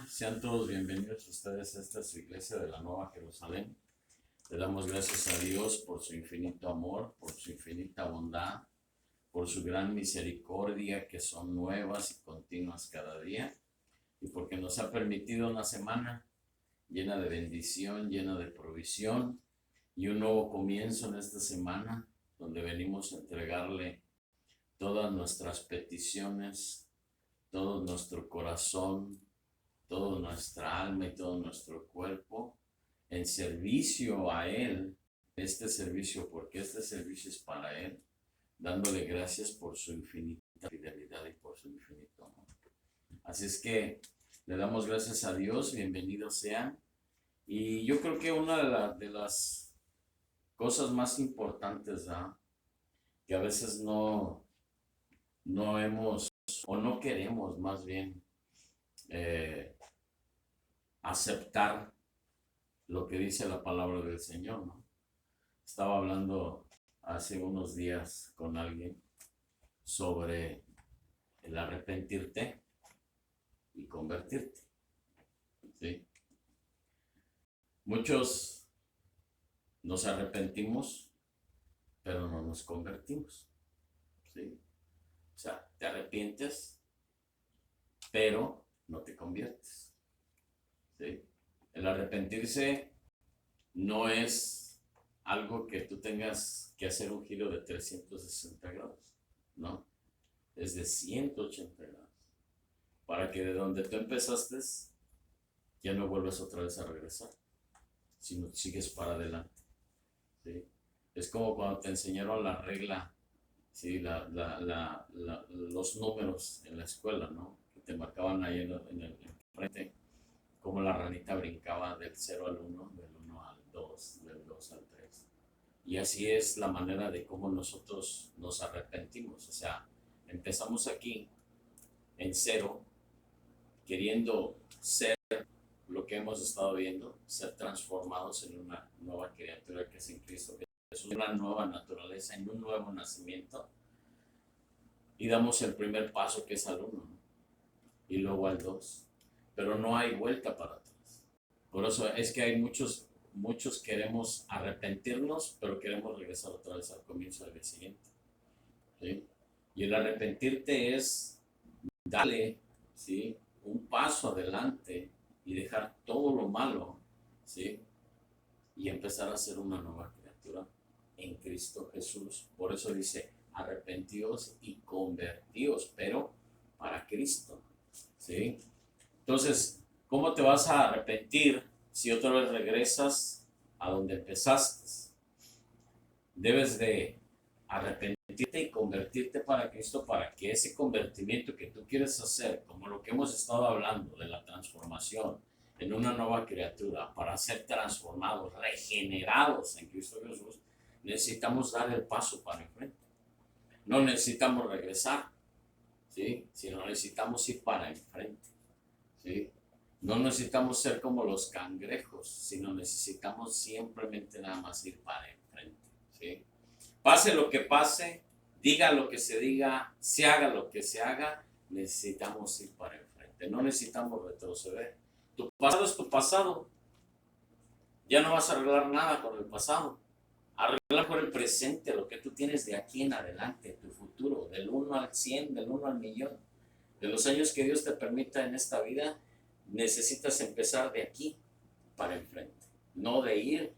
Sean todos bienvenidos ustedes a esta su iglesia de la Nueva Jerusalén. Le damos gracias a Dios por su infinito amor, por su infinita bondad, por su gran misericordia que son nuevas y continuas cada día, y porque nos ha permitido una semana llena de bendición, llena de provisión y un nuevo comienzo en esta semana donde venimos a entregarle todas nuestras peticiones, todo nuestro corazón, toda nuestra alma y todo nuestro cuerpo en servicio a Él, porque este servicio es para Él, dándole gracias por su infinita fidelidad y por su infinito amor. Así es que le damos gracias a Dios, bienvenidos sean. Y yo creo que una de las cosas más importantes, que a veces no hemos o no queremos más bien aceptar lo que dice la palabra del Señor, ¿no? Estaba hablando hace unos días con alguien sobre el arrepentirte y convertirte, ¿sí? Muchos nos arrepentimos, pero no nos convertimos, ¿sí? O sea, te arrepientes, pero no te conviertes, ¿sí? El arrepentirse no es algo que tú tengas que hacer un giro de 360 grados, ¿no? Es de 180 grados. Para que de donde tú empezaste, ya no vuelvas otra vez a regresar, sino sigues para adelante, ¿sí? Es como cuando te enseñaron la regla, ¿sí? Los números en la escuela, ¿no? Que te marcaban ahí en el frente, como la ranita brincaba del 0 al 1, del 1 al 2, del 2 al 3. Y así es la manera de cómo nosotros nos arrepentimos. O sea, empezamos aquí en 0, queriendo ser lo que hemos estado viendo, ser transformados en una nueva criatura que es en Cristo Jesús, una nueva naturaleza, en un nuevo nacimiento. Y damos el primer paso, que es al 1, ¿no? Y luego al 2. Pero no hay vuelta para atrás. Por eso es que hay muchos queremos arrepentirnos, pero queremos regresar otra vez al comienzo del siguiente, ¿sí? Y el arrepentirte es darle, ¿sí?, un paso adelante y dejar todo lo malo, ¿sí?, y empezar a ser una nueva criatura en Cristo Jesús. Por eso dice, arrepentíos y convertíos, pero para Cristo, ¿sí? Entonces, ¿cómo te vas a arrepentir si otra vez regresas a donde empezaste? Debes de arrepentirte y convertirte para Cristo, para que ese convertimiento que tú quieres hacer, como lo que hemos estado hablando de la transformación en una nueva criatura, para ser transformados, regenerados en Cristo Jesús, necesitamos dar el paso para enfrente. No necesitamos regresar, ¿sí?, sino necesitamos ir para enfrente, ¿sí? No necesitamos ser como los cangrejos, sino necesitamos simplemente nada más ir para enfrente, ¿sí? Pase lo que pase, diga lo que se diga, se haga lo que se haga, necesitamos ir para enfrente. No necesitamos retroceder. Tu pasado es tu pasado. Ya no vas a arreglar nada con el pasado. Arregla con el presente, lo que tú tienes de aquí en adelante, tu futuro, del 1 al 100, del 1 al millón. De los años que Dios te permita en esta vida, necesitas empezar de aquí para enfrente, no de ir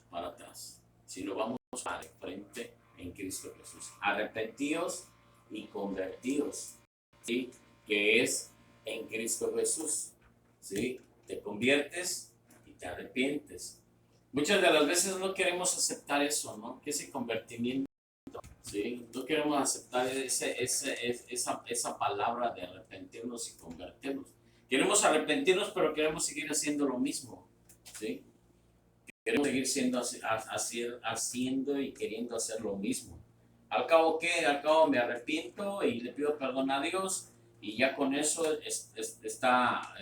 para atrás, sino vamos para enfrente en Cristo Jesús. Arrepentíos y convertíos, ¿sí?, que es en Cristo Jesús, ¿sí? Te conviertes y te arrepientes. Muchas de las veces no queremos aceptar eso, ¿no? Que ese convertimiento, ¿sí? No queremos aceptar esa palabra de arrepentirnos y convertirnos. Queremos arrepentirnos, pero queremos seguir haciendo lo mismo, ¿sí? Queremos seguir haciendo y queriendo hacer lo mismo. Al cabo, ¿qué? Al cabo me arrepiento y le pido perdón a Dios y ya con eso está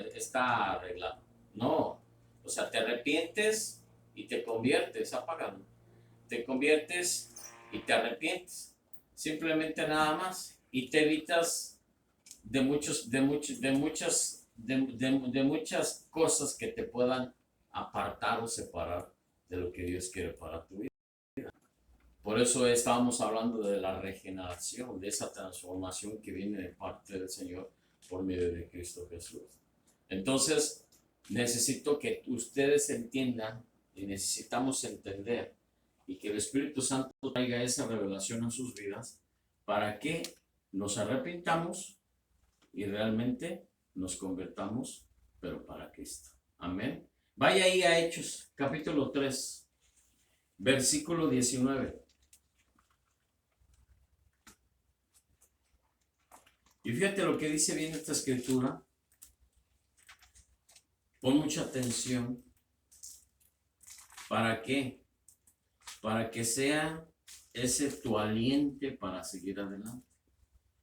arreglado. No, o sea, te arrepientes y te conviertes, apágalo. Te conviertes y te arrepientes. Simplemente nada más. Y te evitas de muchas de muchas cosas que te puedan apartar o separar de lo que Dios quiere para tu vida. Por eso estábamos hablando de la regeneración, de esa transformación que viene de parte del Señor por medio de Cristo Jesús. Entonces, necesito que ustedes entiendan y necesitamos entender y que el Espíritu Santo traiga esa revelación a sus vidas para que nos arrepintamos y realmente nos convertamos, pero para Cristo. Amén. Vaya ahí a Hechos, capítulo 3, versículo 19. Y fíjate lo que dice bien esta escritura. Pon mucha atención. ¿Para qué? Para que sea ese tu aliente para seguir adelante.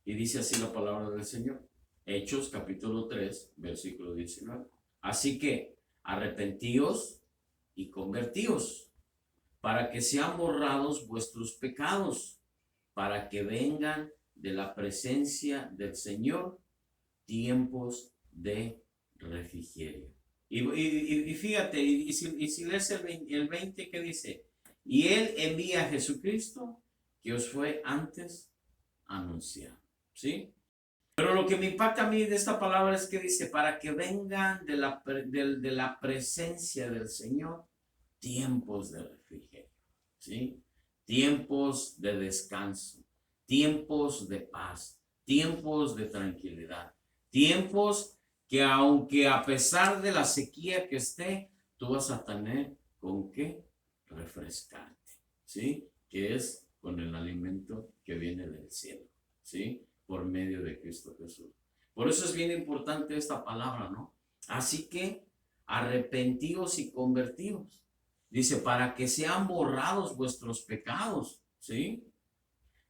Y dice así la palabra del Señor. Hechos capítulo 3, versículo 19. Así que arrepentíos y convertíos, para que sean borrados vuestros pecados, para que vengan de la presencia del Señor tiempos de refrigerio. Y fíjate, y si lees el 20 que dice, y Él envía a Jesucristo que os fue antes anunciado. ¿Sí? Pero lo que me impacta a mí de esta palabra es que dice, para que vengan de la presencia del Señor tiempos de refrigerio. ¿Sí? Tiempos de descanso, tiempos de paz, tiempos de tranquilidad, tiempos que aunque a pesar de la sequía que esté, tú vas a tener con qué refrescarte, ¿sí? Que es con el alimento que viene del cielo, ¿sí? Por medio de Cristo Jesús. Por eso es bien importante esta palabra, ¿no? Así que arrepentíos y convertíos. Dice, para que sean borrados vuestros pecados, ¿sí?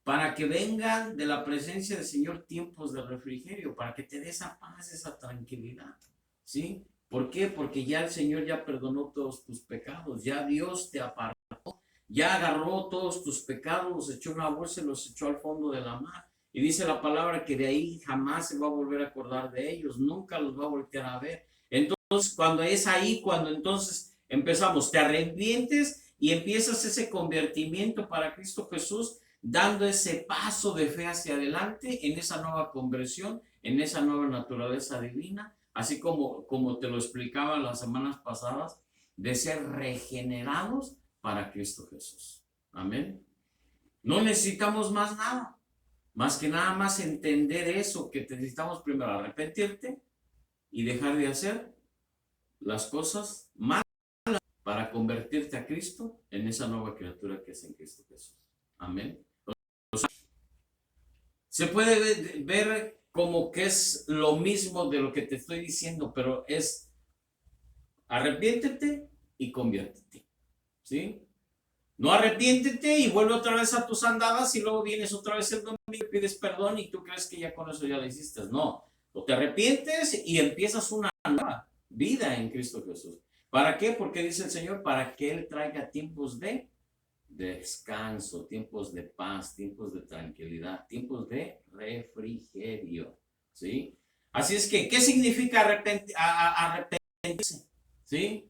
Para que vengan de la presencia del Señor tiempos de refrigerio, para que te dé esa paz, esa tranquilidad, ¿sí? ¿Por qué? Porque ya el Señor ya perdonó todos tus pecados, ya Dios te apartó, ya agarró todos tus pecados, los echó en una bolsa y los echó al fondo de la mar. Y dice la palabra que de ahí jamás se va a volver a acordar de ellos, nunca los va a volver a ver. Entonces, cuando es ahí, cuando entonces empezamos, te arrepientes y empiezas ese convertimiento para Cristo Jesús, dando ese paso de fe hacia adelante en esa nueva conversión, en esa nueva naturaleza divina, así como te lo explicaba las semanas pasadas, de ser regenerados para Cristo Jesús. Amén. No necesitamos más nada, más que nada más entender eso, que necesitamos primero arrepentirte y dejar de hacer las cosas malas para convertirte a Cristo en esa nueva criatura que es en Cristo Jesús. Amén. Se puede ver como que es lo mismo de lo que te estoy diciendo, pero es arrepiéntete y conviértete, ¿sí? No arrepiéntete y vuelve otra vez a tus andadas y luego vienes otra vez el domingo y pides perdón y tú crees que ya con eso ya lo hiciste. No, o te arrepientes y empiezas una nueva vida en Cristo Jesús. ¿Para qué? Porque dice el Señor, para que Él traiga tiempos de descanso, tiempos de paz, tiempos de tranquilidad, tiempos de refrigerio, ¿sí? Así es que, ¿qué significa arrepentirse? ¿Sí?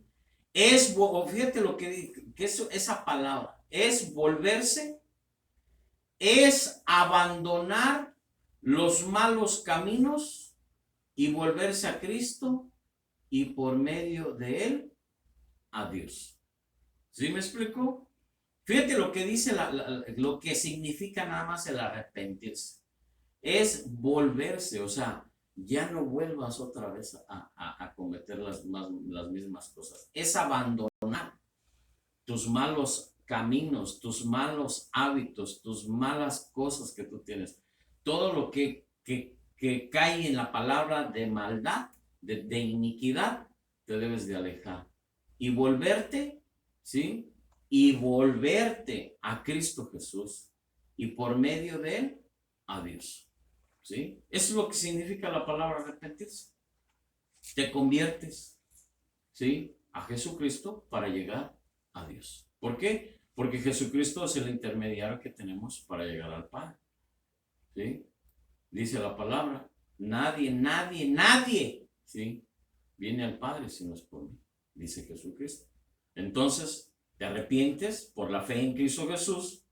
Fíjate lo que es esa palabra, es volverse, es abandonar los malos caminos y volverse a Cristo y por medio de Él a Dios. ¿Sí me explico? Fíjate lo que dice, lo que significa nada más el arrepentirse. Es volverse, o sea, ya no vuelvas otra vez a cometer las mismas cosas. Es abandonar tus malos caminos, tus malos hábitos, tus malas cosas que tú tienes. Todo lo que cae en la palabra de maldad, de iniquidad, te debes de alejar. Y volverte, ¿sí? Y volverte a Cristo Jesús y por medio de Él a Dios. ¿Sí? Eso es lo que significa la palabra arrepentirse. Te conviertes, ¿sí? A Jesucristo para llegar a Dios. ¿Por qué? Porque Jesucristo es el intermediario que tenemos para llegar al Padre. ¿Sí? Dice la palabra, nadie ¿sí? Viene al Padre si no es por mí, dice Jesucristo. Entonces, te arrepientes por la fe en Cristo Jesús,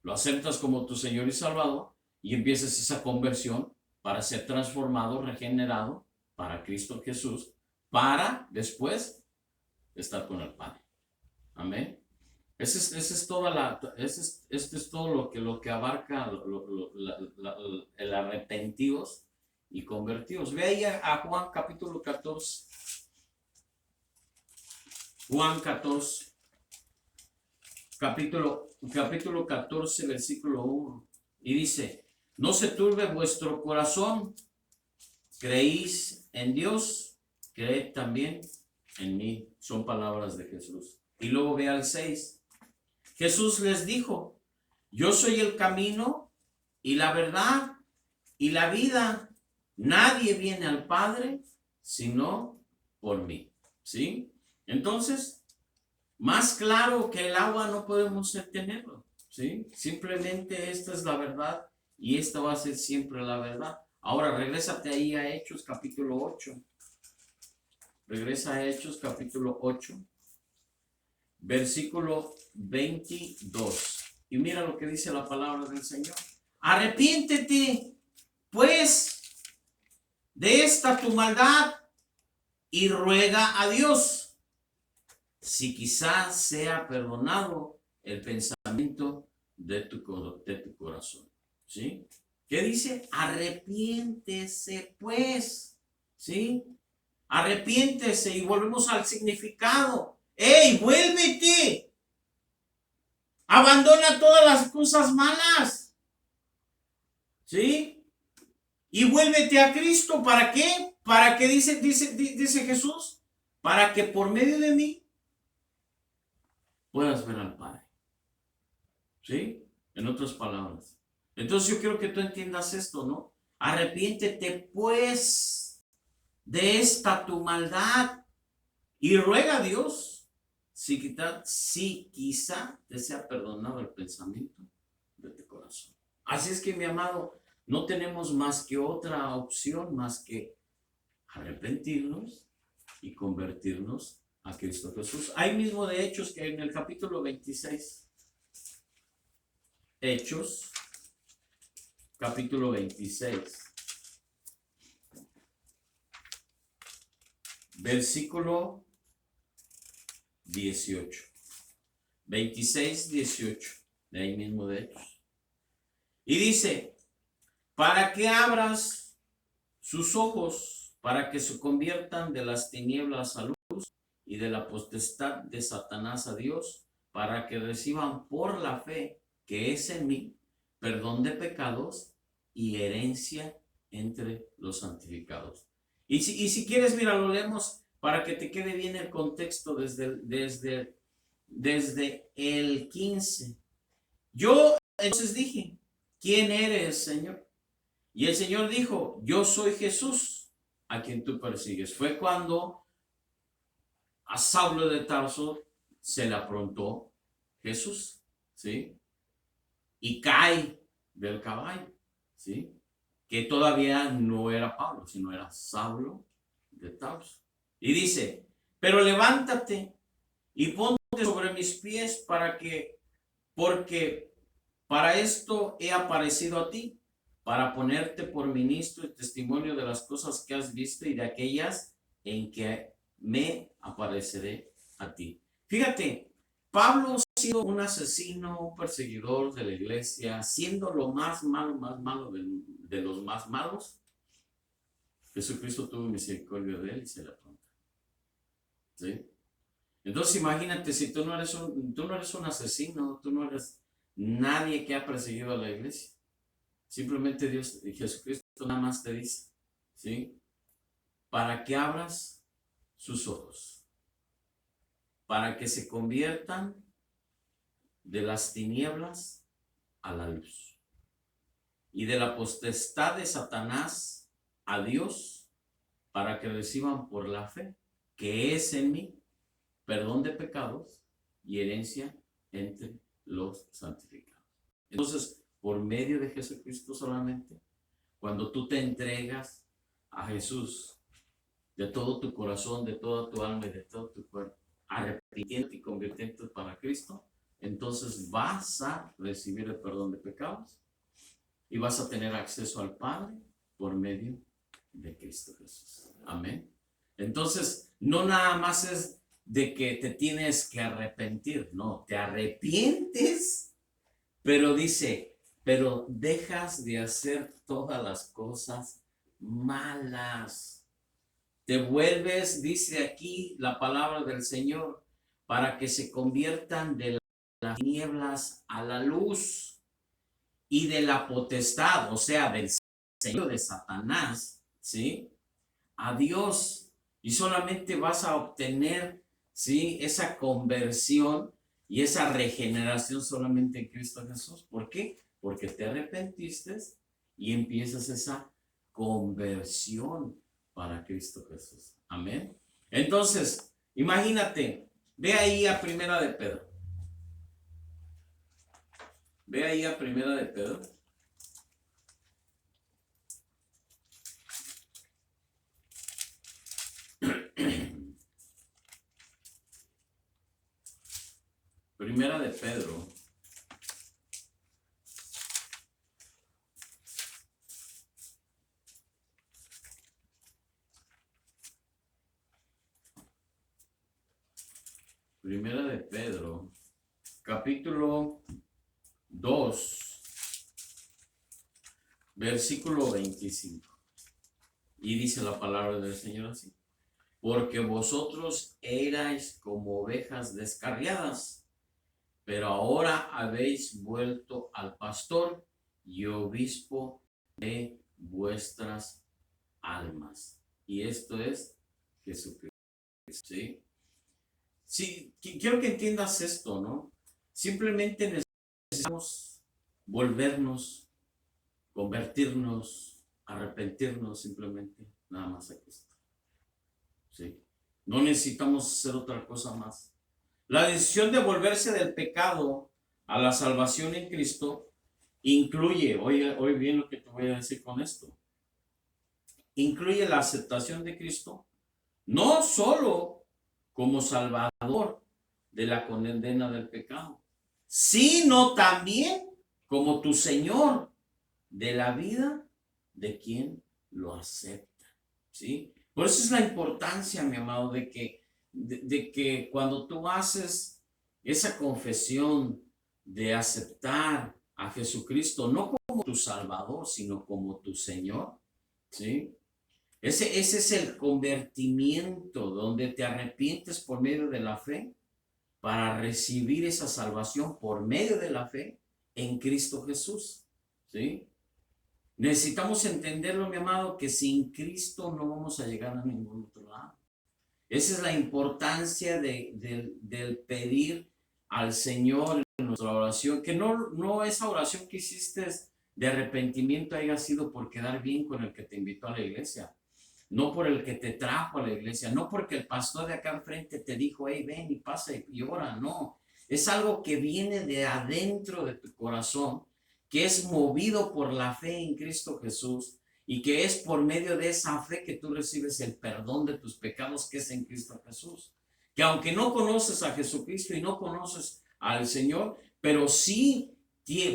lo aceptas como tu Señor y Salvador y empiezas esa conversión para ser transformado, regenerado para Cristo Jesús, para después estar con el Padre. Amén. Este es todo lo que abarca el arrepentidos y convertidos. Ve ahí a Juan capítulo 14. Juan 14. Capítulo 14, versículo 1. Y dice, no se turbe vuestro corazón. Creéis en Dios, creed también en mí. Son palabras de Jesús. Y luego ve al 6. Jesús les dijo, yo soy el camino y la verdad y la vida. Nadie viene al Padre sino por mí. ¿Sí? Entonces, más claro que el agua no podemos tenerlo. ¿Sí? Simplemente esta es la verdad y esta va a ser siempre la verdad. Ahora, regrésate ahí a Hechos capítulo 8. Regresa a Hechos capítulo 8. Versículo 22. Y mira lo que dice la palabra del Señor. Arrepiéntete, pues, de esta tu maldad y ruega a Dios, si quizás sea perdonado el pensamiento de tu corazón. ¿Sí? ¿Qué dice? Arrepiéntese, pues. ¿Sí? Arrepiéntese y volvemos al significado. ¡Ey, vuélvete! Abandona todas las cosas malas. ¿Sí? Y vuélvete a Cristo. ¿Para qué? ¿Para qué dice Jesús? Para que por medio de mí puedas ver al Padre. ¿Sí? En otras palabras. Entonces yo quiero que tú entiendas esto, ¿no? Arrepiéntete pues de esta tu maldad y ruega a Dios si quizá te sea perdonado el pensamiento de tu corazón. Así es que, mi amado, no tenemos más que otra opción más que arrepentirnos y convertirnos a Cristo Jesús. Ahí mismo de Hechos, que en el capítulo 26, Hechos, capítulo 26, versículo 18. 26, 18. De ahí mismo de Hechos. Y dice, para que abras sus ojos, para que se conviertan de las tinieblas a luz y de la potestad de Satanás a Dios, para que reciban por la fe que es en mí, perdón de pecados y herencia entre los santificados. Y si quieres, mira, lo leemos para que te quede bien el contexto desde el 15. Yo entonces dije, ¿quién eres, Señor? Y el Señor dijo, yo soy Jesús, a quien tú persigues. Fue cuando a Saulo de Tarso se le afrontó Jesús, ¿sí? Y cae del caballo, ¿sí? Que todavía no era Pablo, sino era Saulo de Tarso. Y dice, pero levántate y ponte sobre mis pies porque para esto he aparecido a ti, para ponerte por ministro y testimonio de las cosas que has visto y de aquellas en que me apareceré a ti. Fíjate, Pablo siendo un asesino, un perseguidor de la iglesia, siendo lo más malo de los más malos, Jesucristo tuvo misericordia de él y se le afrontó. ¿Sí? Entonces imagínate, si tú no eres un asesino, tú no eres nadie que ha perseguido a la iglesia. Simplemente Dios, Jesucristo nada más te dice, ¿sí? Para que abras sus ojos, para que se conviertan de las tinieblas a la luz y de la potestad de Satanás a Dios, para que reciban por la fe que es en mí perdón de pecados y herencia entre los santificados. Entonces, por medio de Jesucristo solamente, cuando tú te entregas a Jesús de todo tu corazón, de toda tu alma y de todo tu cuerpo, arrepintiéndote y convirtiéndote para Cristo, entonces vas a recibir el perdón de pecados y vas a tener acceso al Padre por medio de Cristo Jesús. Amén. Entonces, no nada más es de que te tienes que arrepentir, no, te arrepientes, pero dice, pero dejas de hacer todas las cosas malas. Te vuelves, dice aquí la palabra del Señor, para que se conviertan de las tinieblas a la luz y de la potestad, o sea, del señor de Satanás, ¿sí? A Dios. Y solamente vas a obtener, ¿sí? Esa conversión y esa regeneración solamente en Cristo Jesús. ¿Por qué? Porque te arrepentiste y empiezas esa conversión para Cristo Jesús. Amén. Entonces, imagínate, ve ahí a Primera de Pedro. Ve ahí a Primera de Pedro. Primera de Pedro. Primera de Pedro, capítulo 2, versículo 25. Y dice la palabra del Señor así: porque vosotros erais como ovejas descarriadas, pero ahora habéis vuelto al pastor y obispo de vuestras almas. Y esto es Jesucristo. ¿Sí? Sí, quiero que entiendas esto, ¿no? Simplemente necesitamos volvernos, convertirnos, arrepentirnos simplemente, nada más a Cristo. ¿Sí? No necesitamos hacer otra cosa más. La decisión de volverse del pecado a la salvación en Cristo incluye, oye bien lo que te voy a decir con esto, incluye la aceptación de Cristo, no solo como Salvador de la condena del pecado, sino también como tu Señor de la vida de quien lo acepta. ¿Sí? Por eso es la importancia, mi amado, de que cuando tú haces esa confesión de aceptar a Jesucristo, no como tu Salvador, sino como tu Señor, ¿sí? Ese es el convertimiento donde te arrepientes por medio de la fe para recibir esa salvación por medio de la fe en Cristo Jesús, ¿sí? Necesitamos entenderlo, mi amado, que sin Cristo no vamos a llegar a ningún otro lado. Esa es la importancia del pedir al Señor en nuestra oración, que no esa oración que hiciste de arrepentimiento haya sido por quedar bien con el que te invitó a la iglesia, no por el que te trajo a la iglesia, no porque el pastor de acá enfrente te dijo, hey, ven y pasa y ora, no. Es algo que viene de adentro de tu corazón, que es movido por la fe en Cristo Jesús y que es por medio de esa fe que tú recibes el perdón de tus pecados que es en Cristo Jesús. Que aunque no conoces a Jesucristo y no conoces al Señor, pero sí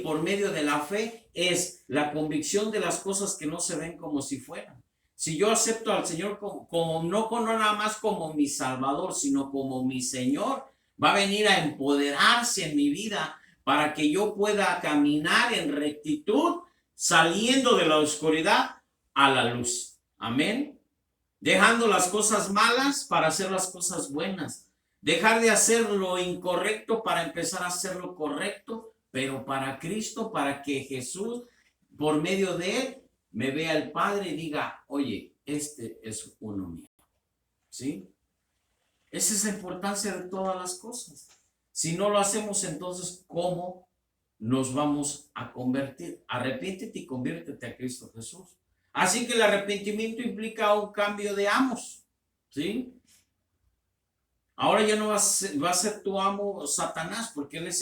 por medio de la fe es la convicción de las cosas que no se ven como si fueran. Si yo acepto al Señor no nada más como mi Salvador, sino como mi Señor, va a venir a empoderarse en mi vida para que yo pueda caminar en rectitud, saliendo de la oscuridad a la luz. Amén. Dejando las cosas malas para hacer las cosas buenas. Dejar de hacer lo incorrecto para empezar a hacer lo correcto, pero para Cristo, para que Jesús, por medio de Él, me vea el Padre y diga, oye, este es uno mío. ¿Sí? Esa es la importancia de todas las cosas. Si no lo hacemos, entonces, ¿cómo nos vamos a convertir? Arrepiéntete y conviértete a Cristo Jesús. Así que el arrepentimiento implica un cambio de amos. ¿Sí? Ahora ya no va a ser tu amo Satanás, porque él es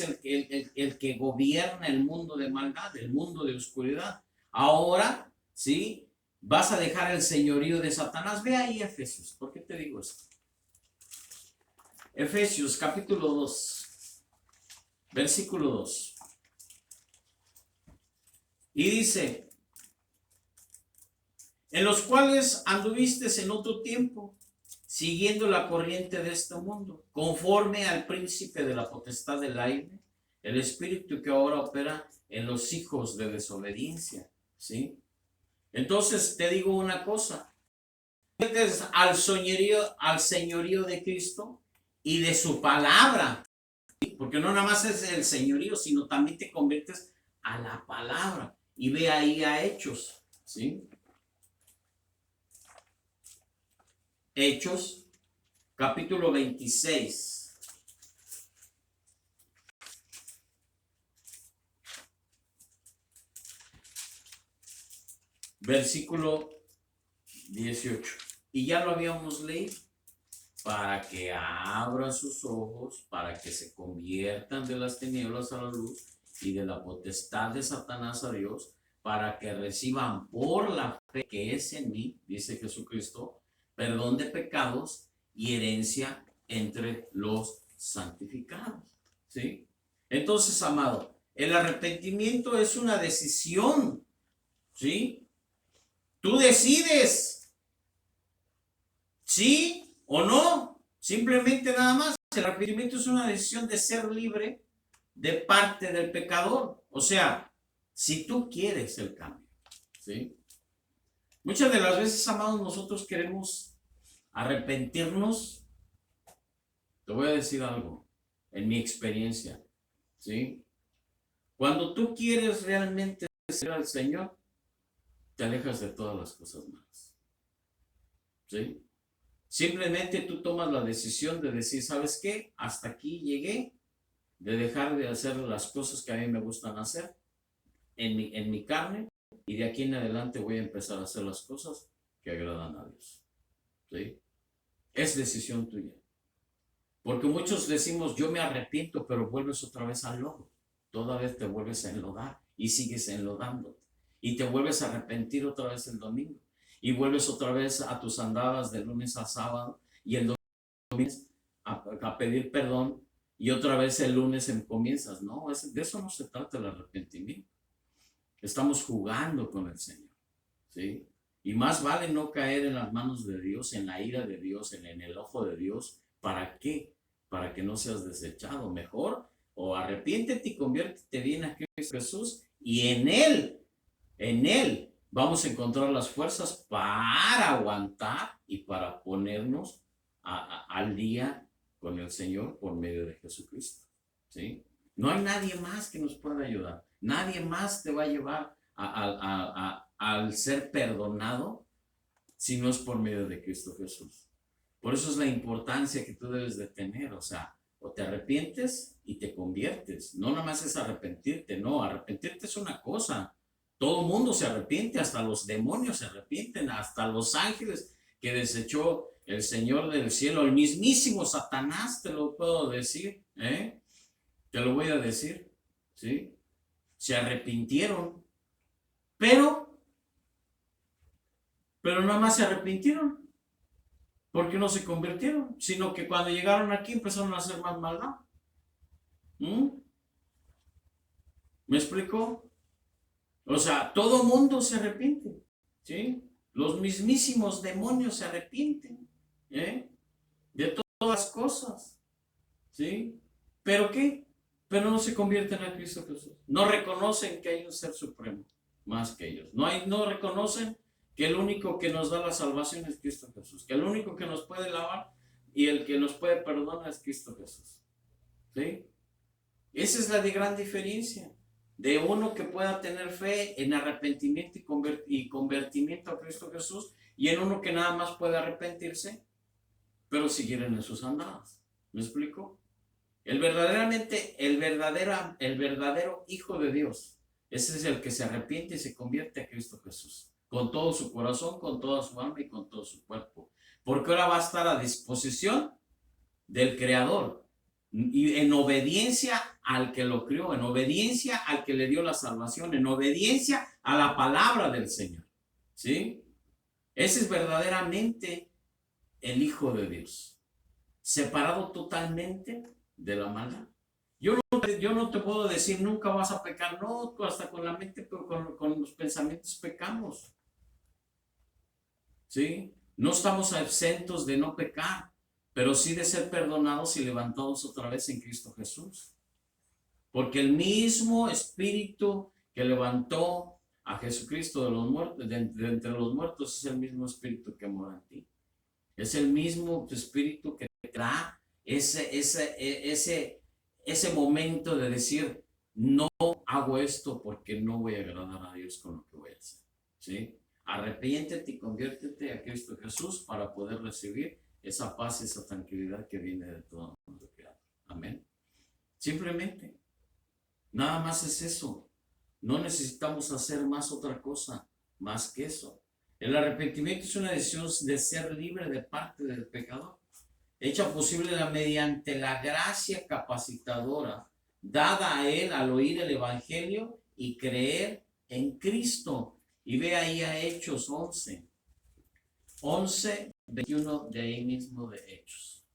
el que gobierna el mundo de maldad, el mundo de oscuridad. Ahora, ¿sí? vas a dejar el señorío de Satanás. Ve ahí Efesios. ¿Por qué te digo esto? Efesios capítulo 2, versículo 2. Y dice, en los cuales anduviste en otro tiempo, siguiendo la corriente de este mundo, conforme al príncipe de la potestad del aire, el espíritu que ahora opera en los hijos de desobediencia, ¿sí? Entonces te digo una cosa, al señorío de Cristo y de su palabra, ¿sí? Porque no nada más es el señorío, sino también te conviertes a la palabra. Y ve ahí a Hechos, ¿sí? Hechos, capítulo 26. Versículo 18. Y ya lo habíamos leído. Para que abran sus ojos, para que se conviertan de las tinieblas a la luz y de la potestad de Satanás a Dios, para que reciban por la fe que es en mí, dice Jesucristo, perdón de pecados y herencia entre los santificados. ¿Sí? Entonces, amado, el arrepentimiento es una decisión. ¿Sí? Tú decides. ¿Sí o no? Simplemente nada más. El arrepentimiento es una decisión de ser libre de parte del pecador. O sea, si tú quieres el cambio. ¿Sí? Muchas de las veces, amados, nosotros queremos arrepentirnos. Te voy a decir algo, en mi experiencia. ¿Sí? Cuando tú quieres realmente ser al Señor, te alejas de todas las cosas malas. ¿Sí? Simplemente tú tomas la decisión de decir, ¿sabes qué? Hasta aquí llegué, de dejar de hacer las cosas que a mí me gustan hacer en mi carne, y de aquí en adelante voy a empezar a hacer las cosas que agradan a Dios. ¿Sí? Es decisión tuya. Porque muchos decimos, yo me arrepiento, pero vuelves otra vez al lodo. Toda vez te vuelves a enlodar y sigues enlodándote. Y te vuelves a arrepentir otra vez el domingo. Y vuelves otra vez a tus andadas de lunes a sábado. Y el domingo a pedir perdón. Y otra vez el lunes comienzas. No, de eso no se trata el arrepentimiento. Estamos jugando con el Señor. ¿Sí? Y más vale no caer en las manos de Dios, en la ira de Dios, en el ojo de Dios. ¿Para qué? Para que no seas desechado. Mejor, o arrepiéntete y conviértete bien a Cristo Jesús, y en Él vamos a encontrar las fuerzas para aguantar y para ponernos al día con el Señor por medio de Jesucristo. ¿Sí? No hay nadie más que nos pueda ayudar. Nadie más te va a llevar al ser perdonado si no es por medio de Cristo Jesús. Por eso es la importancia que tú debes de tener. O sea, o te arrepientes y te conviertes. No nada más es arrepentirte, no. Arrepentirte es una cosa. Todo el mundo se arrepiente, hasta los demonios se arrepienten, hasta los ángeles que desechó el Señor del cielo, el mismísimo Satanás, te lo puedo decir, ¿eh? Te lo voy a decir, ¿sí? Se arrepintieron, pero nada más se arrepintieron, porque no se convirtieron, sino que cuando llegaron aquí empezaron a hacer más maldad. ¿Me explicó? O sea, todo mundo se arrepiente, ¿sí? Los mismísimos demonios se arrepienten, ¿eh? De todas las cosas, ¿sí? ¿Pero qué? Pero no se convierten a Cristo Jesús. No reconocen que hay un ser supremo más que ellos. No reconocen que el único que nos da la salvación es Cristo Jesús. Que el único que nos puede lavar y el que nos puede perdonar es Cristo Jesús. ¿Sí? Esa es la gran diferencia de uno que pueda tener fe en arrepentimiento y convertimiento a Cristo Jesús, y en uno que nada más puede arrepentirse, pero seguir en sus andadas. ¿Me explico? El verdadero Hijo de Dios, ese es el que se arrepiente y se convierte a Cristo Jesús, con todo su corazón, con toda su alma y con todo su cuerpo, porque ahora va a estar a disposición del Creador, y en obediencia al que lo crió, en obediencia al que le dio la salvación, en obediencia a la palabra del Señor. ¿Sí? Ese es verdaderamente el Hijo de Dios, separado totalmente de la maldad. Yo no te puedo decir nunca vas a pecar, no, tú hasta con la mente, pero con los pensamientos pecamos, ¿sí? No estamos exentos de no pecar, pero sí de ser perdonados y levantados otra vez en Cristo Jesús. Porque el mismo Espíritu que levantó a Jesucristo de los muertos, de entre los muertos, es el mismo Espíritu que mora en ti. Es el mismo Espíritu que te da ese momento de decir, no hago esto porque no voy a agradar a Dios con lo que voy a hacer. ¿Sí? Arrepiéntete y conviértete a Cristo Jesús para poder recibir esa paz y esa tranquilidad que viene de todo el mundo creado. Amén. Simplemente, nada más es eso. No necesitamos hacer más otra cosa, más que eso. El arrepentimiento es una decisión de ser libre de parte del pecador, hecha posible mediante la gracia capacitadora dada a él al oír el Evangelio y creer en Cristo. Y ve ahí a Hechos 11:21 de ahí mismo de Hechos.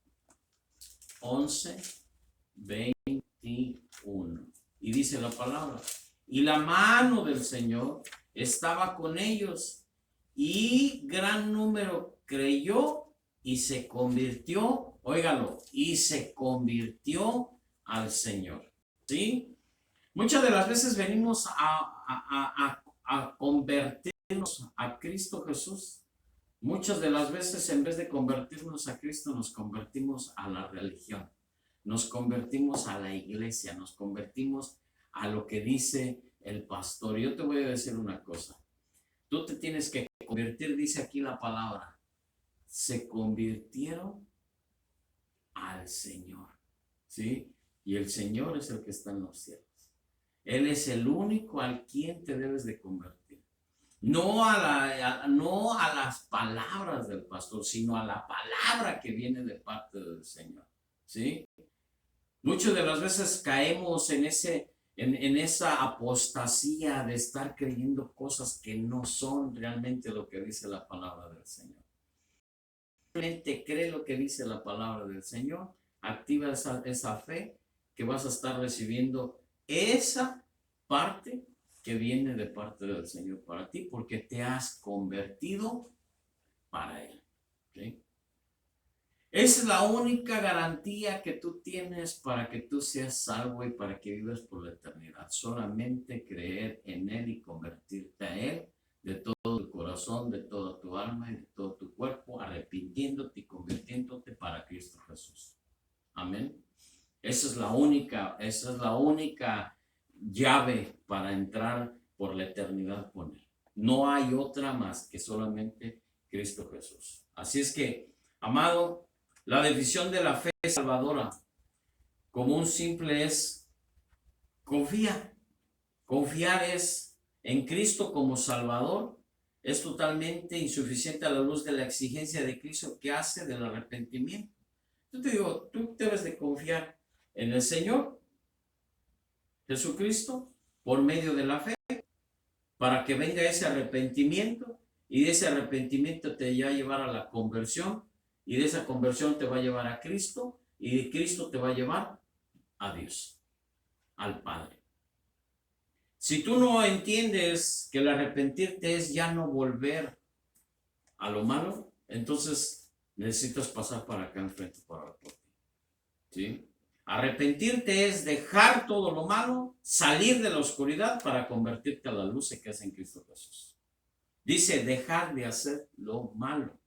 11:21. Y dice la palabra, y la mano del Señor estaba con ellos, y gran número creyó y se convirtió, óigalo, y se convirtió al Señor. ¿Sí? Muchas de las veces venimos a convertirnos a Cristo Jesús. Muchas de las veces en vez de convertirnos a Cristo nos convertimos a la religión, nos convertimos a la iglesia, nos convertimos a lo que dice el pastor. Yo te voy a decir una cosa, tú te tienes que convertir, dice aquí la palabra, se convirtieron al Señor, ¿sí? Y el Señor es el que está en los cielos. Él es el único al quien te debes de convertir. No a las palabras del pastor, sino a la palabra que viene de parte del Señor, ¿sí? Muchas de las veces caemos en esa apostasía de estar creyendo cosas que no son realmente lo que dice la palabra del Señor. Realmente cree lo que dice la palabra del Señor, activa esa fe que vas a estar recibiendo esa parte que viene de parte del Señor para ti, porque te has convertido para Él. ¿Okay? Esa es la única garantía que tú tienes para que tú seas salvo y para que vivas por la eternidad. Solamente creer en Él y convertirte a Él de todo tu corazón, de toda tu alma y de todo tu cuerpo, arrepintiéndote y convirtiéndote para Cristo Jesús. Amén. Esa es la única llave para entrar por la eternidad con Él. No hay otra más que solamente Cristo Jesús. Así es que, amado, la definición de la fe salvadora como un simple es confía. Confiar es en Cristo como Salvador. Es totalmente insuficiente a la luz de la exigencia de Cristo que hace del arrepentimiento. Yo te digo, tú debes de confiar en el Señor Jesucristo por medio de la fe para que venga ese arrepentimiento y de ese arrepentimiento te va a llevar a la conversión y de esa conversión te va a llevar a Cristo y de Cristo te va a llevar a Dios, al Padre. Si tú no entiendes que el arrepentirte es ya no volver a lo malo, entonces necesitas pasar para acá enfrente para orar por ti. ¿Sí? Arrepentirte es dejar todo lo malo, salir de la oscuridad para convertirte a la luz que es en Cristo Jesús. Dice dejar de hacer lo malo,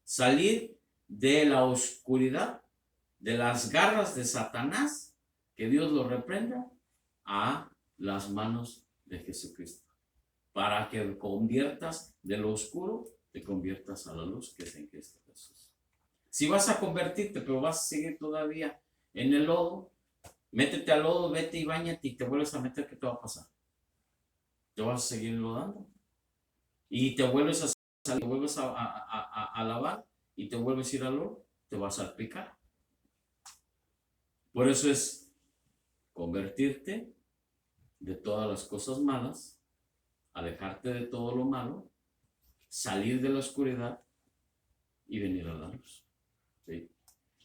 salir de la oscuridad, de las garras de Satanás, que Dios lo reprenda, a las manos de Jesucristo, para que conviertas de lo oscuro, te conviertas a la luz que es en Cristo Jesús. Si vas a convertirte, pero vas a seguir todavía en el lodo, métete al lodo, vete y báñate y te vuelves a meter, ¿qué te va a pasar? Te vas a seguir enlodando. Y te vuelves a salir, te vuelves a lavar y te vuelves a ir al lodo, te vas a salpicar. Por eso es convertirte de todas las cosas malas, alejarte de todo lo malo salir de la oscuridad y venir a la luz. ¿Sí?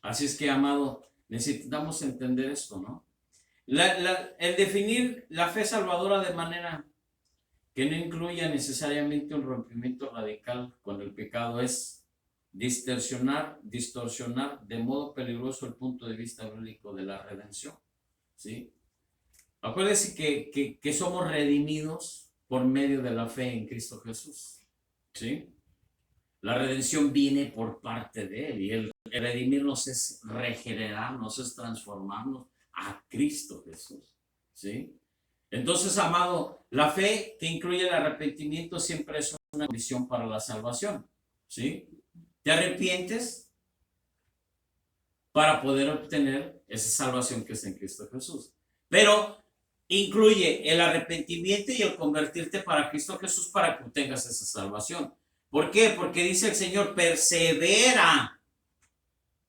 Así es que, amado, necesitamos entender esto, ¿no? El definir la fe salvadora de manera que no incluya necesariamente un rompimiento radical con el pecado es distorsionar de modo peligroso el punto de vista bíblico de la redención. ¿Sí? Acuérdense que somos redimidos por medio de la fe en Cristo Jesús. ¿Sí? La redención viene por parte de Él y el redimirnos es regenerarnos, es transformarnos a Cristo Jesús. ¿Sí? Entonces, amado, la fe que incluye el arrepentimiento siempre es una condición para la salvación. ¿Sí? Te arrepientes para poder obtener esa salvación que es en Cristo Jesús. Pero incluye el arrepentimiento y el convertirte para Cristo Jesús para que obtengas esa salvación. ¿Por qué? Porque dice el Señor, persevera,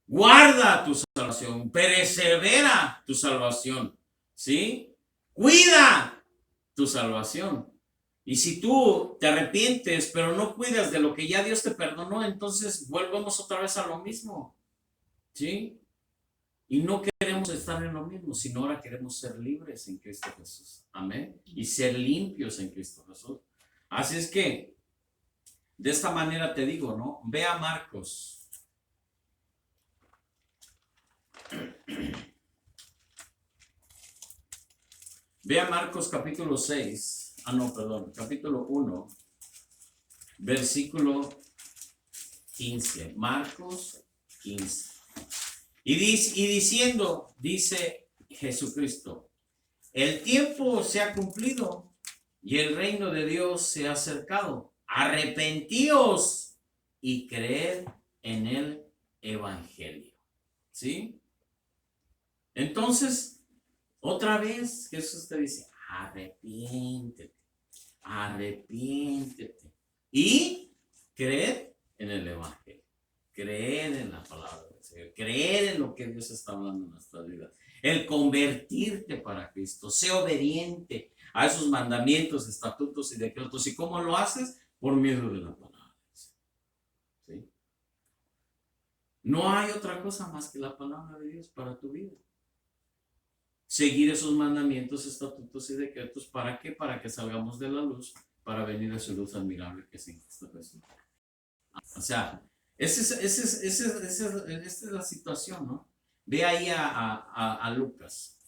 guarda tu salvación, persevera tu salvación, ¿sí? Cuida tu salvación. Y si tú te arrepientes, pero no cuidas de lo que ya Dios te perdonó, entonces volvemos otra vez a lo mismo, ¿sí? Y no queremos estar en lo mismo, sino ahora queremos ser libres en Cristo Jesús. Amén. Y ser limpios en Cristo Jesús. Así es que, de esta manera te digo, ¿no? Ve a Marcos. Ve a Marcos capítulo 6. Capítulo 1, versículo 15. Marcos 15. Y diciendo, dice Jesucristo, el tiempo se ha cumplido y el reino de Dios se ha acercado. Arrepentíos y creed en el evangelio. ¿Sí? Entonces, otra vez Jesús te dice, arrepiéntete, arrepiéntete y creed en el evangelio. Creed en la palabra del Señor, creed en lo que Dios está hablando en nuestra vida. El convertirte para Cristo, sé obediente a esos mandamientos, estatutos y decretos. ¿Y cómo lo haces? Por medio de la palabra. ¿Sí? No hay otra cosa más que la palabra de Dios para tu vida. Seguir esos mandamientos, estatutos y decretos. ¿Para qué? Para que salgamos de la luz, para venir a su luz admirable que es en Cristo Jesús. O sea, esa es la situación, ¿no? Ve ahí a Lucas.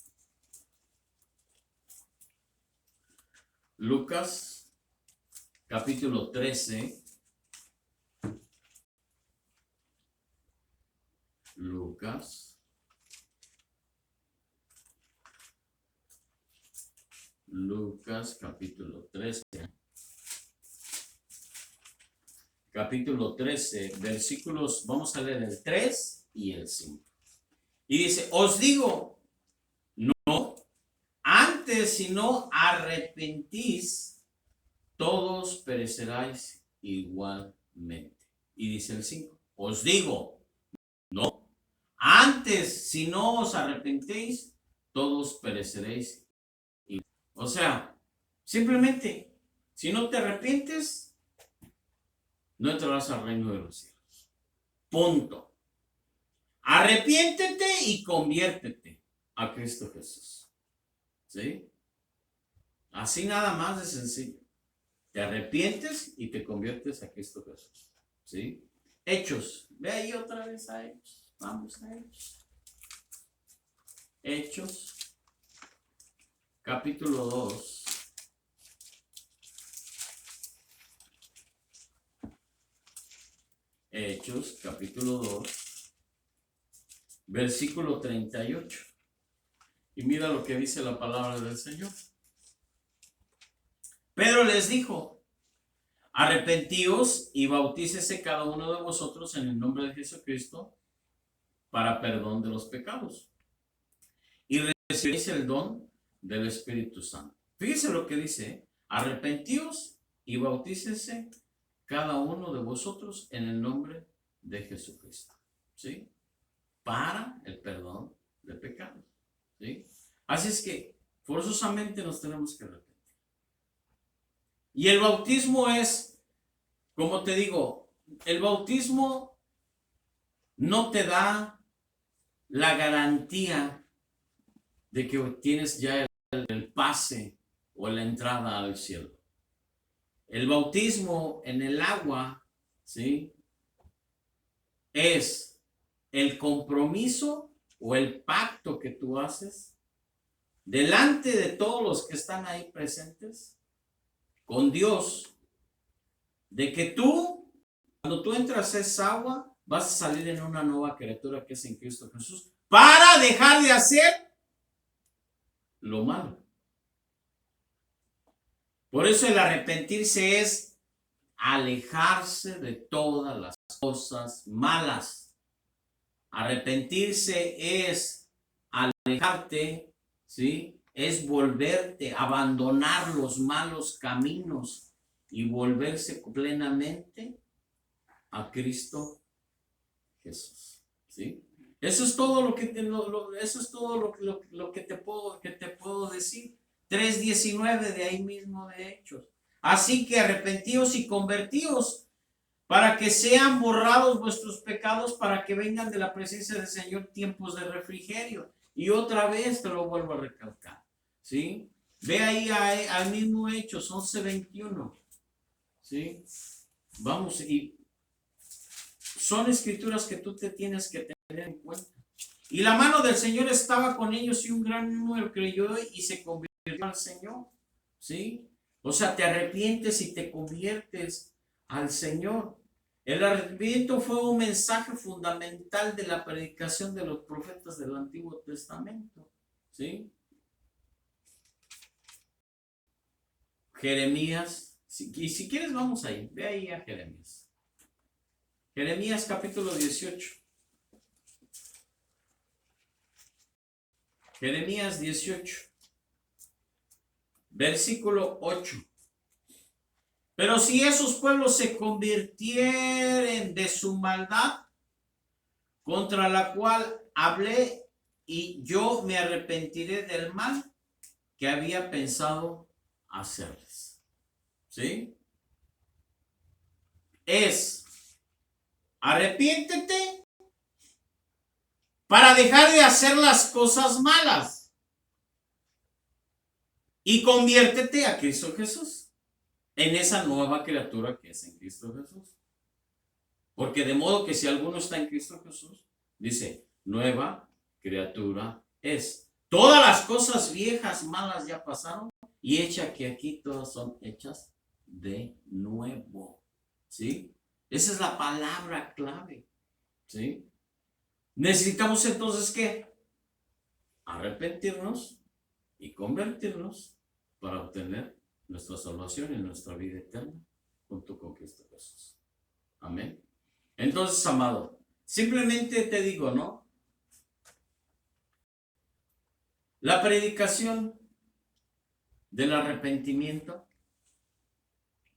Lucas, capítulo 13. Lucas, capítulo 13. Capítulo 13, versículos, vamos a leer el 3 y el 5. Y dice, os digo, no, antes si no arrepentís, todos pereceráis igualmente. Y dice el 5, os digo, no, antes si no os arrepentéis, todos pereceréis. O sea, simplemente, si no te arrepientes, no entrarás al reino de los cielos. Punto. Arrepiéntete y conviértete a Cristo Jesús. ¿Sí? Así nada más de sencillo. Te arrepientes y te conviertes a Cristo Jesús. ¿Sí? Hechos. Ve ahí otra vez a Hechos. Vamos a Hechos. Hechos. Capítulo 2. Hechos, capítulo 2, versículo 38. Y mira lo que dice la palabra del Señor. Pedro les dijo, arrepentíos y bautícese cada uno de vosotros en el nombre de Jesucristo para perdón de los pecados. Y recibiréis el don del Espíritu Santo. Fíjese lo que dice, arrepentíos y bautícese cada uno de vosotros en el nombre de Jesucristo. ¿Sí? Para el perdón de pecados. ¿Sí? Así es que forzosamente nos tenemos que arrepentir. Y el bautismo es como te digo, el bautismo no te da la garantía de que tienes ya el pase o la entrada al cielo. El bautismo en el agua, ¿sí? Es el compromiso o el pacto que tú haces delante de todos los que están ahí presentes con Dios, de que tú, cuando tú entras a esa agua, vas a salir en una nueva criatura que es en Cristo Jesús, para dejar de hacer lo malo. Por eso el arrepentirse es alejarse de todas las cosas malas. Arrepentirse es alejarte, ¿sí? Es volverte, abandonar los malos caminos y volverse plenamente a Cristo Jesús, ¿sí? Eso es todo lo que eso es todo lo que te puedo decir. 3:19 de ahí mismo de Hechos. Así que arrepentíos y convertíos para que sean borrados vuestros pecados, para que vengan de la presencia del Señor tiempos de refrigerio. Y otra vez te lo vuelvo a recalcar, ¿sí? Ve ahí al mismo Hechos 11:21, ¿sí? Vamos, y son escrituras que tú te tienes que tener en cuenta. Y la mano del Señor estaba con ellos y un gran número creyó y se convirtió al Señor, ¿sí? O sea, te arrepientes y te conviertes al Señor. El arrepentimiento fue un mensaje fundamental de la predicación de los profetas del Antiguo Testamento, ¿sí? Jeremías, y si quieres vamos ahí, ve ahí a Jeremías. Jeremías capítulo 18. Jeremías 18, versículo 8. Pero si esos pueblos se convirtieren de su maldad, contra la cual hablé, y yo me arrepentiré del mal que había pensado hacerles. ¿Sí? Es, arrepiéntete para dejar de hacer las cosas malas y conviértete a Cristo Jesús, en esa nueva criatura que es en Cristo Jesús. Porque de modo que si alguno está en Cristo Jesús, dice, nueva criatura es. Todas las cosas viejas, malas ya pasaron, y hecha que aquí todas son hechas de nuevo. ¿Sí? Esa es la palabra clave. ¿Sí? Necesitamos entonces ¿qué? Arrepentirnos y convertirnos para obtener nuestra salvación y nuestra vida eterna junto con Cristo Jesús. Amén. Entonces, amado, simplemente te digo, ¿no? La predicación del arrepentimiento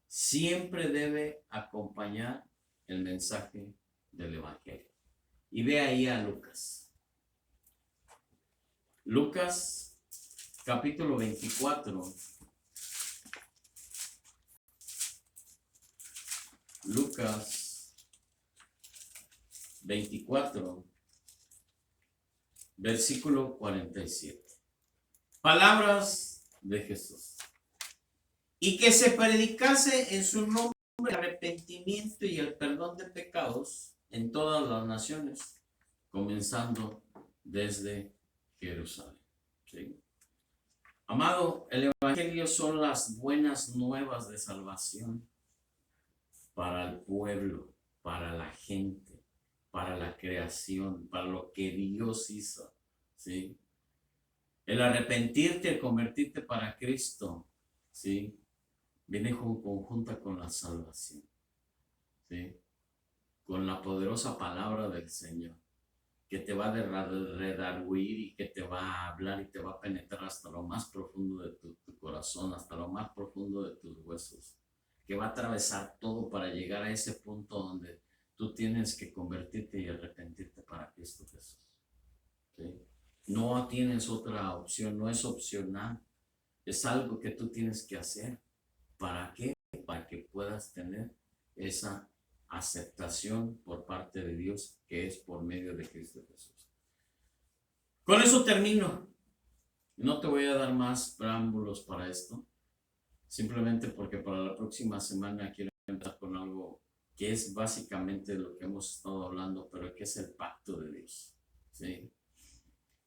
siempre debe acompañar el mensaje del Evangelio. Y ve ahí a Lucas. Lucas, capítulo 24. Lucas 24, versículo 47. Palabras de Jesús. Y que se predicase en su nombre el arrepentimiento y el perdón de pecados en todas las naciones, comenzando desde Jerusalén. ¿Sí? Amado, el Evangelio son las buenas nuevas de salvación para el pueblo, para la gente, para la creación, para lo que Dios hizo. ¿Sí? El arrepentirte, el convertirte para Cristo, ¿sí? Viene conjunta con la salvación, ¿sí? Con la poderosa palabra del Señor, que te va a redarguir y que te va a hablar y te va a penetrar hasta lo más profundo de tu corazón, hasta lo más profundo de tus huesos, que va a atravesar todo para llegar a ese punto donde tú tienes que convertirte y arrepentirte para Cristo Jesús, ¿sí? No tienes otra opción, no es opcional, es algo que tú tienes que hacer. ¿Para qué? Para que puedas tener esa aceptación por parte de Dios, que es por medio de Cristo Jesús. Con eso termino. No te voy a dar más preámbulos para esto, simplemente porque para la próxima semana quiero empezar con algo que es básicamente lo que hemos estado hablando, pero que es el pacto de Dios, ¿sí?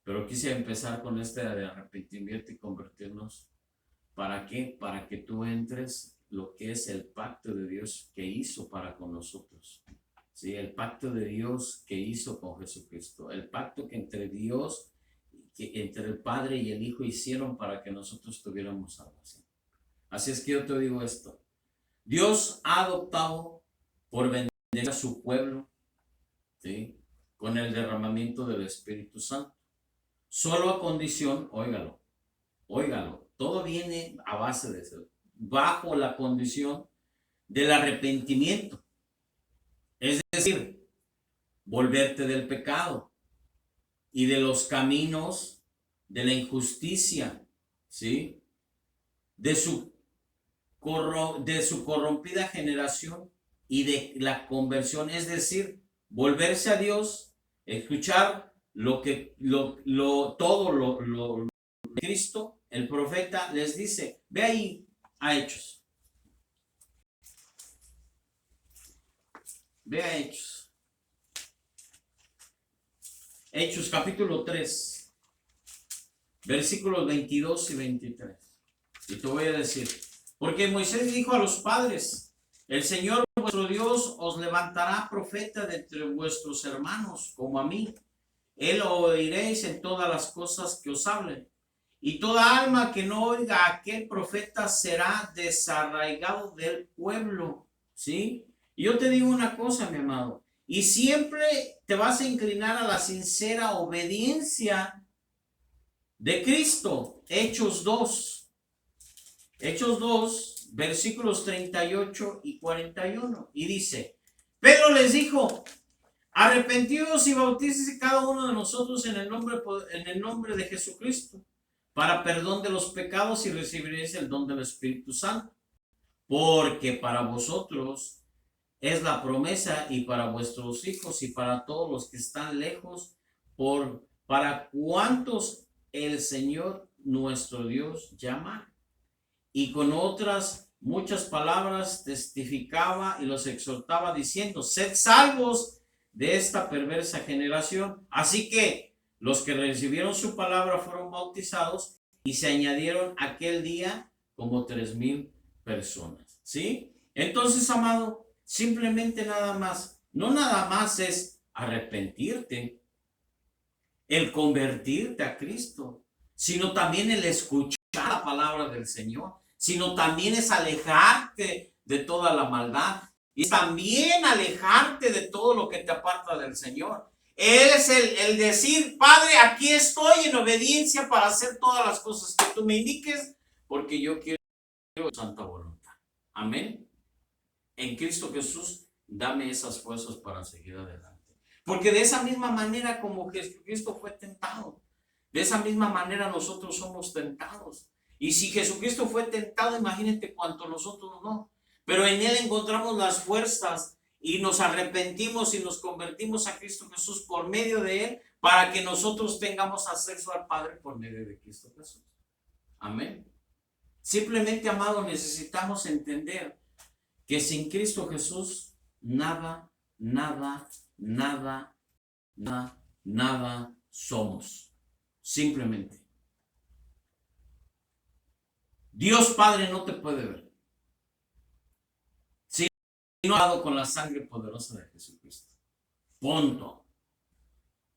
Pero quise empezar con este de arrepentimiento y convertirnos. ¿Para qué? Para que tú entres lo que es el pacto de Dios que hizo para con nosotros. ¿Sí? El pacto de Dios que hizo con Jesucristo. El pacto que entre Dios, que entre el Padre y el Hijo hicieron para que nosotros tuviéramos salvación. Así es que yo te digo esto. Dios ha adoptado por bendecir a su pueblo, ¿sí? Con el derramamiento del Espíritu Santo. Solo a condición, óigalo, todo viene a base de eso, bajo la condición del arrepentimiento. Es decir, volverte del pecado y de los caminos de la injusticia, ¿sí? De su corrompida generación y de la conversión, es decir, volverse a Dios, escuchar todo lo Cristo, el profeta les dice. Ve ahí a Hechos. Ve a Hechos. Hechos capítulo 3, versículos 22 y 23. Y te voy a decir, porque Moisés dijo a los padres, el Señor vuestro Dios os levantará profeta de entre vuestros hermanos, como a mí. Él oiréis en todas las cosas que os hablen. Y toda alma que no oiga a aquel profeta será desarraigado del pueblo, ¿sí? Y yo te digo una cosa, mi amado, y siempre te vas a inclinar a la sincera obediencia de Cristo. Hechos 2, versículos 38 y 41, y dice, Pedro les dijo, arrepentidos y bautícese cada uno de nosotros en el nombre de Jesucristo, para perdón de los pecados, y recibiréis el don del Espíritu Santo, porque para vosotros es la promesa, y para vuestros hijos, y para todos los que están lejos, para cuantos el Señor nuestro Dios llama. Y con otras muchas palabras testificaba y los exhortaba diciendo, sed salvos de esta perversa generación. Así que los que recibieron su palabra fueron bautizados, y se añadieron aquel día como 3,000 personas, ¿sí? Entonces, amado, simplemente nada más es arrepentirte, el convertirte a Cristo, sino también el escuchar la palabra del Señor, sino también es alejarte de toda la maldad, y también alejarte de todo lo que te aparta del Señor. Es el decir, Padre, aquí estoy en obediencia para hacer todas las cosas que tú me indiques, porque yo quiero tu santa voluntad. Amén. En Cristo Jesús, dame esas fuerzas para seguir adelante. Porque de esa misma manera como Jesucristo fue tentado, de esa misma manera nosotros somos tentados. Y si Jesucristo fue tentado, imagínate cuánto nosotros no. Pero en Él encontramos las fuerzas y nos arrepentimos y nos convertimos a Cristo Jesús por medio de Él, para que nosotros tengamos acceso al Padre por medio de Cristo Jesús. Amén. Simplemente, amado, necesitamos entender que sin Cristo Jesús nada somos. Simplemente. Dios Padre no te puede ver si no ha dado con la sangre poderosa de Jesucristo. Punto.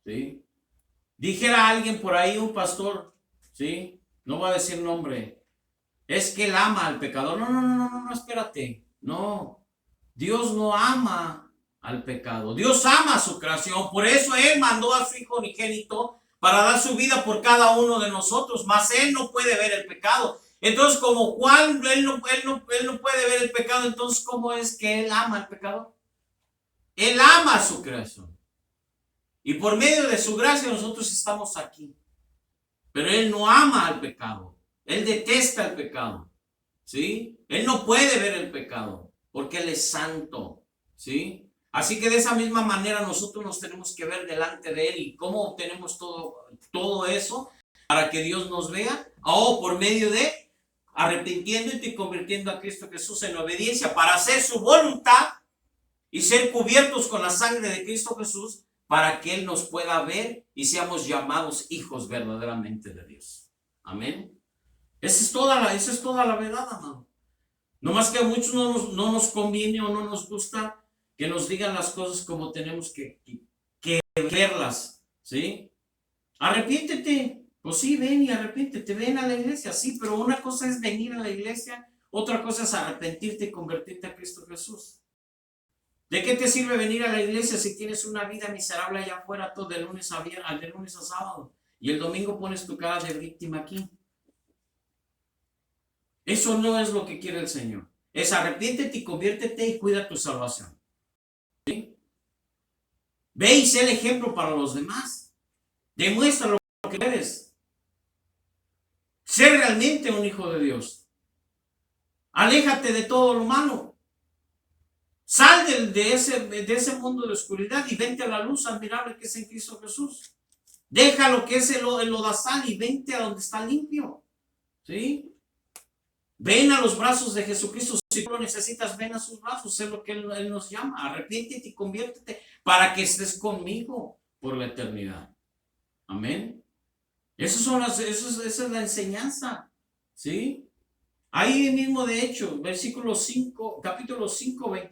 ¿Sí? Dijera alguien por ahí, un pastor, ¿sí? No voy a decir nombre. Es que él ama al pecador. No, espérate. No. Dios no ama al pecado. Dios ama a su creación. Por eso Él mandó a su Hijo unigénito para dar su vida por cada uno de nosotros. Mas Él no puede ver el pecado. Entonces, como Juan, él no puede ver el pecado, entonces, ¿cómo es que Él ama al pecador? Él ama a su creación. Y por medio de su gracia nosotros estamos aquí. Pero Él no ama al pecado. Él detesta el pecado. ¿Sí? Él no puede ver el pecado. porque Él es santo, ¿sí? Así que de esa misma manera nosotros nos tenemos que ver delante de Él. ¿Y cómo obtenemos todo eso para que Dios nos vea? Por medio de arrepintiéndote y convirtiendo a Cristo Jesús en obediencia para hacer su voluntad y ser cubiertos con la sangre de Cristo Jesús para que Él nos pueda ver y seamos llamados hijos verdaderamente de Dios. Amén. Esa es toda la verdad, amado. No más que a muchos no nos conviene o no nos gusta que nos digan las cosas como tenemos que verlas, ¿sí? Arrepiéntete. Pues sí, ven y arrepiéntete, ven a la iglesia, sí, pero una cosa es venir a la iglesia, otra cosa es arrepentirte y convertirte a Cristo Jesús. ¿De qué te sirve venir a la iglesia si tienes una vida miserable allá afuera todo de lunes a sábado y el domingo pones tu cara de víctima aquí? Eso no es lo que quiere el Señor. Es arrepiéntete y conviértete y cuida tu salvación. ¿Sí? Ve y sé el ejemplo para los demás. Demuestra lo que eres. Sé realmente un hijo de Dios. Aléjate de todo lo malo. Sal de ese mundo de oscuridad y vente a la luz admirable que es en Cristo Jesús. Deja lo que es el lodazal y vente a donde está limpio. ¿Sí? Ven a los brazos de Jesucristo. Si tú lo necesitas, ven a sus brazos. Es lo que Él nos llama. Arrepiéntete y conviértete para que estés conmigo por la eternidad. Amén. Esa es la enseñanza. ¿Sí? Ahí mismo, de hecho, capítulo 5, 22.